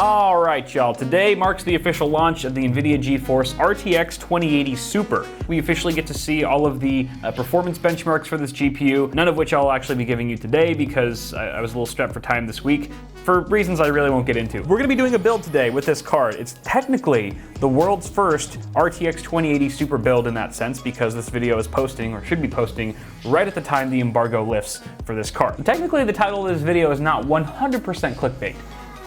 Alright y'all, today marks the official launch of the Nvidia GeForce RTX 2080 Super. We officially get to see all of the performance benchmarks for this GPU, none of which I'll actually be giving you today because I was a little strapped for time this week, for reasons I really won't get into. We're going to be doing a build today with this card. It's technically the world's first RTX 2080 Super build in that sense, because this video is posting, or should be posting, right at the time the embargo lifts for this card. And technically the title of this video is not 100% clickbait.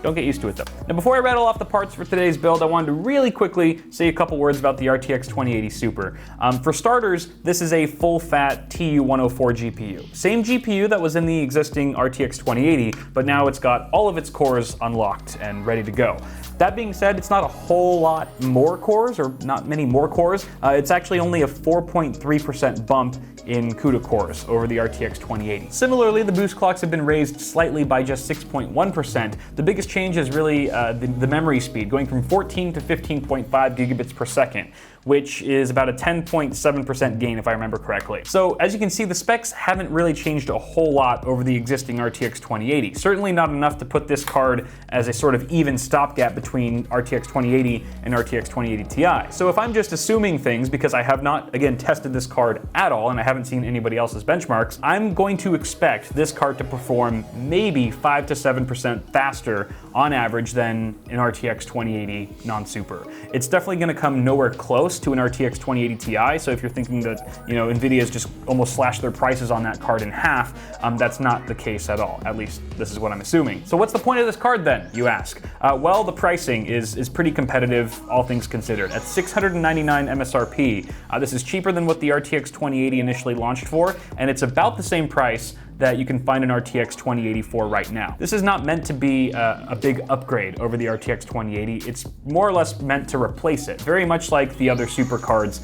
Don't get used to it though. Now before I rattle off the parts for today's build, I wanted to really quickly say a couple words about the RTX 2080 Super. For starters, this is a full-fat TU104 GPU. Same GPU that was in the existing RTX 2080, but now it's got all of its cores unlocked and ready to go. That being said, it's not a whole lot more cores, or not many more cores. It's actually only a 4.3% bump in CUDA cores over the RTX 2080. Similarly, the boost clocks have been raised slightly by just 6.1%. The biggest change is really the memory speed, going from 14 to 15.5 gigabits per second, which is about a 10.7% gain if I remember correctly. So as you can see, the specs haven't really changed a whole lot over the existing RTX 2080. Certainly not enough to put this card as a sort of even stopgap between RTX 2080 and RTX 2080 Ti. So if I'm just assuming things, because I have not, again, tested this card at all and I haven't seen anybody else's benchmarks, I'm going to expect this card to perform maybe 5 to 7% faster on average than an RTX 2080 non-super. It's definitely going to come nowhere close to an RTX 2080 Ti, so if you're thinking that, Nvidia's just almost slashed their prices on that card in half, that's not the case at all. At least this is what I'm assuming. So what's the point of this card then, you ask? Well, the pricing is pretty competitive, all things considered. At $699 MSRP, this is cheaper than what the RTX 2080 initially launched for, and it's about the same price that you can find an RTX 2080 for right now. This is not meant to be a big upgrade over the RTX 2080. It's more or less meant to replace it, very much like the other super cards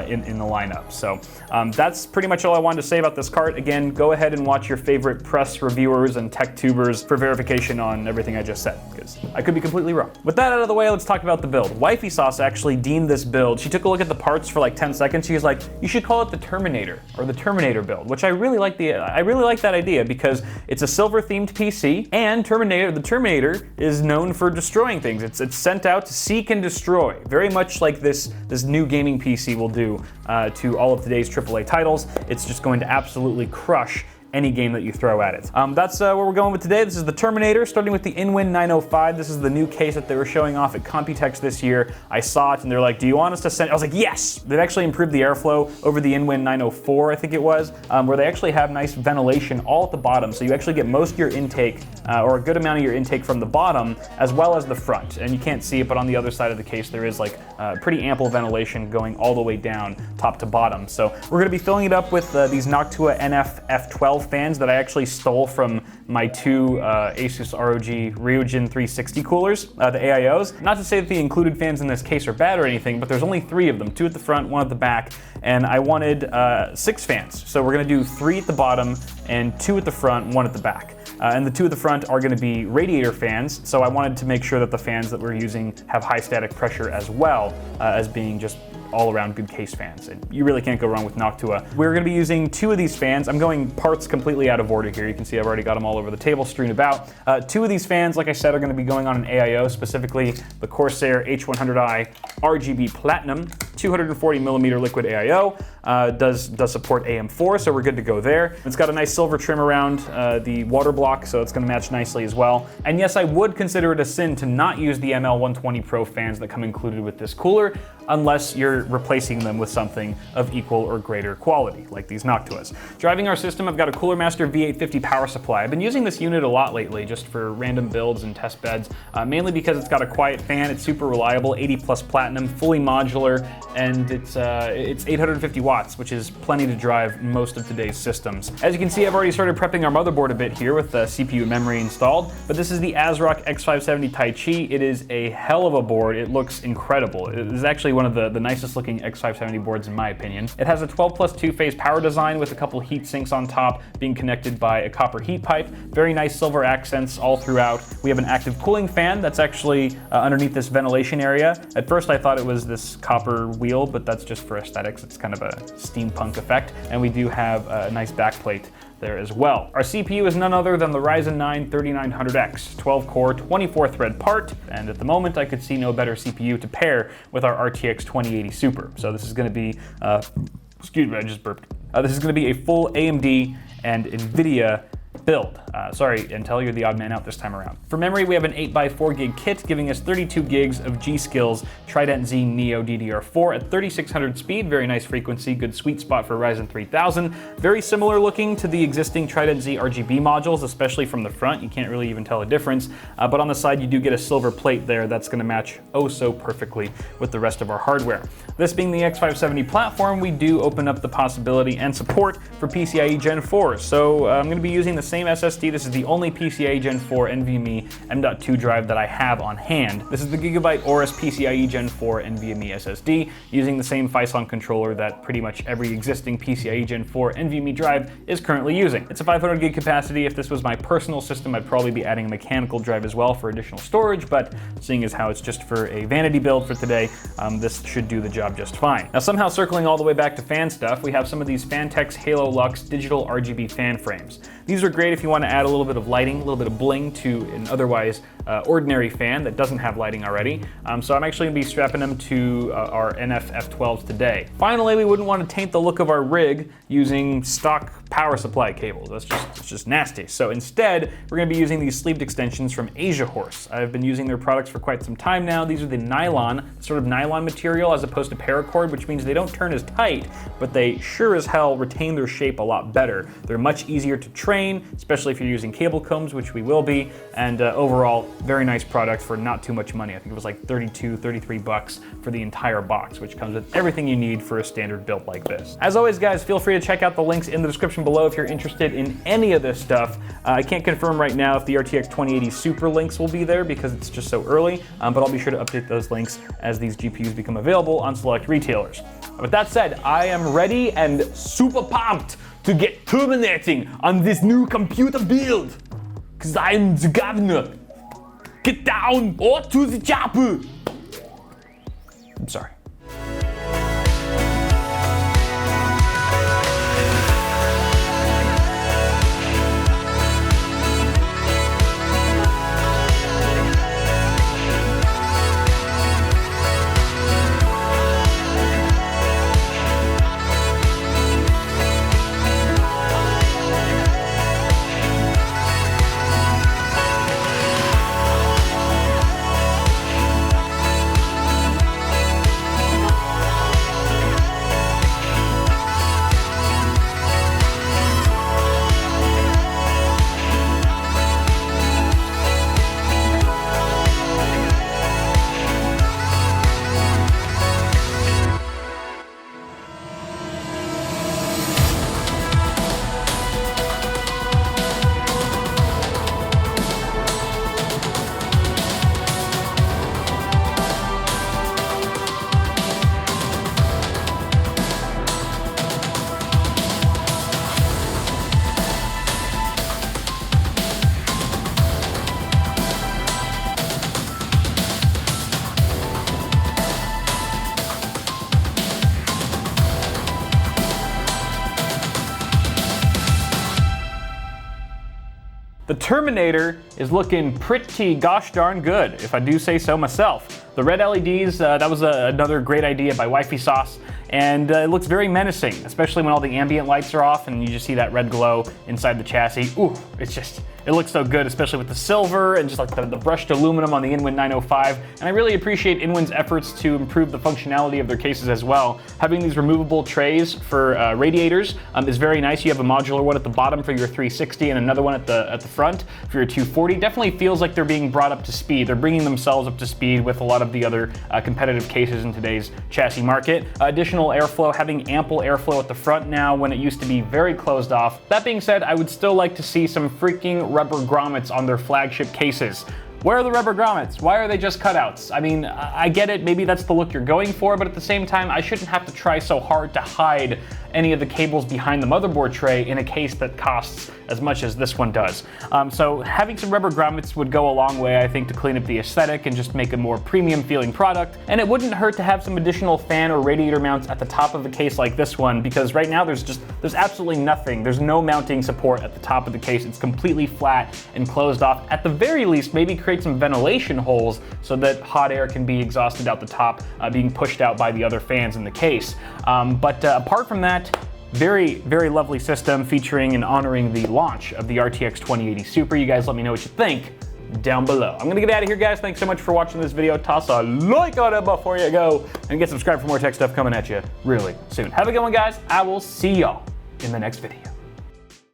in the lineup. So that's pretty much all I wanted to say about this card. Again, go ahead and watch your favorite press reviewers and tech tubers for verification on everything I just said, because I could be completely wrong. With that out of the way, let's talk about the build. Wifey Sauce actually deemed this build. She took a look at the parts for like 10 seconds. She was like, you should call it the Terminator, or the Terminator build, which I really like that idea, because it's a silver themed PC, and the Terminator is known for destroying things. It's sent out to seek and destroy, very much like this new gaming PC will do to all of today's AAA titles. It's just going to absolutely crush any game that you throw at it. That's where we're going with today. This is the Terminator, starting with the Inwin 905. This is the new case that they were showing off at Computex this year. I saw it and they're like, do you want us to send? I was like, yes! They've actually improved the airflow over the Inwin 904, I think it was, where they actually have nice ventilation all at the bottom, so you actually get most of your intake, or a good amount of your intake from the bottom, as well as the front. And you can't see it, but on the other side of the case, there is like pretty ample ventilation going all the way down, top to bottom. So we're gonna be filling it up with these Noctua NF F12 fans that I actually stole from my two Asus ROG Ryujin 360 coolers, the AIOs. Not to say that the included fans in this case are bad or anything, but there's only 3 of them, 2 at the front, 1 at the back, and I wanted 6 fans. So we're gonna do 3 at the bottom and 2 at the front, 1 at the back. And the 2 at the front are gonna be radiator fans, so I wanted to make sure that the fans that we're using have high static pressure as well as being just all-around good case fans. And you really can't go wrong with Noctua. We're gonna be using 2 of these fans. I'm going parts completely out of order here. You can see I've already got them all over the table, strewn about. 2 of these fans, like I said, are gonna be going on an AIO, specifically the Corsair H100i RGB Platinum, 240 millimeter liquid AIO. Does support AM4, so we're good to go there. It's got a nice silver trim around the water block, so it's gonna match nicely as well. And yes, I would consider it a sin to not use the ML120 Pro fans that come included with this cooler, unless you're replacing them with something of equal or greater quality, like these Noctuas. Driving our system, I've got a Cooler Master V850 power supply. I've been using this unit a lot lately, just for random builds and test beds, mainly because it's got a quiet fan, it's super reliable, 80 plus platinum, fully modular, and it's 850 watts, which is plenty to drive most of today's systems. As you can see, I've already started prepping our motherboard a bit here with the CPU and memory installed, but this is the ASRock X570 Taichi. It is a hell of a board. It looks incredible. It is actually one of the nicest looking X570 boards in my opinion. It has a 12 plus 2-phase power design with a couple heat sinks on top being connected by a copper heat pipe. Very nice silver accents all throughout. We have an active cooling fan that's actually underneath this ventilation area. At first I thought it was this copper wheel, but that's just for aesthetics. It's kind of a steampunk effect. And we do have a nice backplate there as well. Our CPU is none other than the Ryzen 9 3900X, 12-core, 24-thread part, and at the moment I could see no better CPU to pair with our RTX 2080 Super. So this is going to be, excuse me, I just burped. This is going to be a full AMD and Nvidia build. Sorry, Intel, you're the odd man out this time around. For memory, we have an 8x4 gig kit giving us 32 gigs of G-Skills Trident Z Neo DDR4 at 3600 speed, very nice frequency, good sweet spot for Ryzen 3000. Very similar looking to the existing Trident Z RGB modules, especially from the front. You can't really even tell a difference, but on the side you do get a silver plate there that's going to match oh so perfectly with the rest of our hardware. This being the X570 platform, we do open up the possibility and support for PCIe Gen 4. So I'm going to be using the same SSD. This is the only PCIe Gen 4 NVMe M.2 drive that I have on hand. This is the Gigabyte Aorus PCIe Gen 4 NVMe SSD using the same Phison controller that pretty much every existing PCIe Gen 4 NVMe drive is currently using. It's a 500 gig capacity. If this was my personal system, I'd probably be adding a mechanical drive as well for additional storage, but seeing as how it's just for a vanity build for today, this should do the job just fine. Now, somehow circling all the way back to fan stuff, we have some of these Fantex Halo Lux digital RGB fan frames. These are great if you want to add a little bit of lighting, a little bit of bling to an otherwise ordinary fan that doesn't have lighting already. So I'm actually going to be strapping them to our NF F12s today. Finally, we wouldn't want to taint the look of our rig using stock power supply cables. It's just nasty. So instead, we're going to be using these sleeved extensions from Asia Horse. I've been using their products for quite some time now. These are the nylon, sort of nylon material as opposed to paracord, which means they don't turn as tight, but they sure as hell retain their shape a lot better. They're much easier to train, especially if you're using cable combs, which we will be, and overall, very nice product for not too much money. I think it was like 32, 33 bucks for the entire box, which comes with everything you need for a standard build like this. As always, guys, feel free to check out the links in the description below if you're interested in any of this stuff. I can't confirm right now if the RTX 2080 Super links will be there because it's just so early, but I'll be sure to update those links as these GPUs become available on select retailers. With that said, I am ready and super pumped to get terminating on this new computer build, because I'm the governor. Get down or to the chopper. I'm sorry. The Terminator is looking pretty gosh darn good, if I do say so myself. The red LEDs, that was another great idea by Wifey Sauce, and it looks very menacing, especially when all the ambient lights are off and you just see that red glow inside the chassis. Ooh, it looks so good, especially with the silver and just like the brushed aluminum on the Inwin 905. And I really appreciate Inwin's efforts to improve the functionality of their cases as well. Having these removable trays for radiators is very nice. You have a modular one at the bottom for your 360 and another one at the front for your 240. Definitely feels like they're being brought up to speed. They're bringing themselves up to speed with a lot of the other competitive cases in today's chassis market. Additional airflow, having ample airflow at the front now when it used to be very closed off. That being said, I would still like to see some freaking rubber grommets on their flagship cases. Where are the rubber grommets? Why are they just cutouts? I mean, I get it, maybe that's the look you're going for, but at the same time, I shouldn't have to try so hard to hide any of the cables behind the motherboard tray in a case that costs as much as this one does. So having some rubber grommets would go a long way, I think, to clean up the aesthetic and just make a more premium feeling product. And it wouldn't hurt to have some additional fan or radiator mounts at the top of the case like this one, because right now there's absolutely nothing. There's no mounting support at the top of the case. It's completely flat and closed off. At the very least, maybe create some ventilation holes so that hot air can be exhausted out the top, being pushed out by the other fans in the case. But apart from that, very, very lovely system featuring and honoring the launch of the RTX 2080 Super. You guys let me know what you think down below. I'm gonna get out of here, guys. Thanks so much for watching this video. Toss a like on it before you go, and get subscribed for more tech stuff coming at you really soon. Have a good one, guys. I will see y'all in the next video.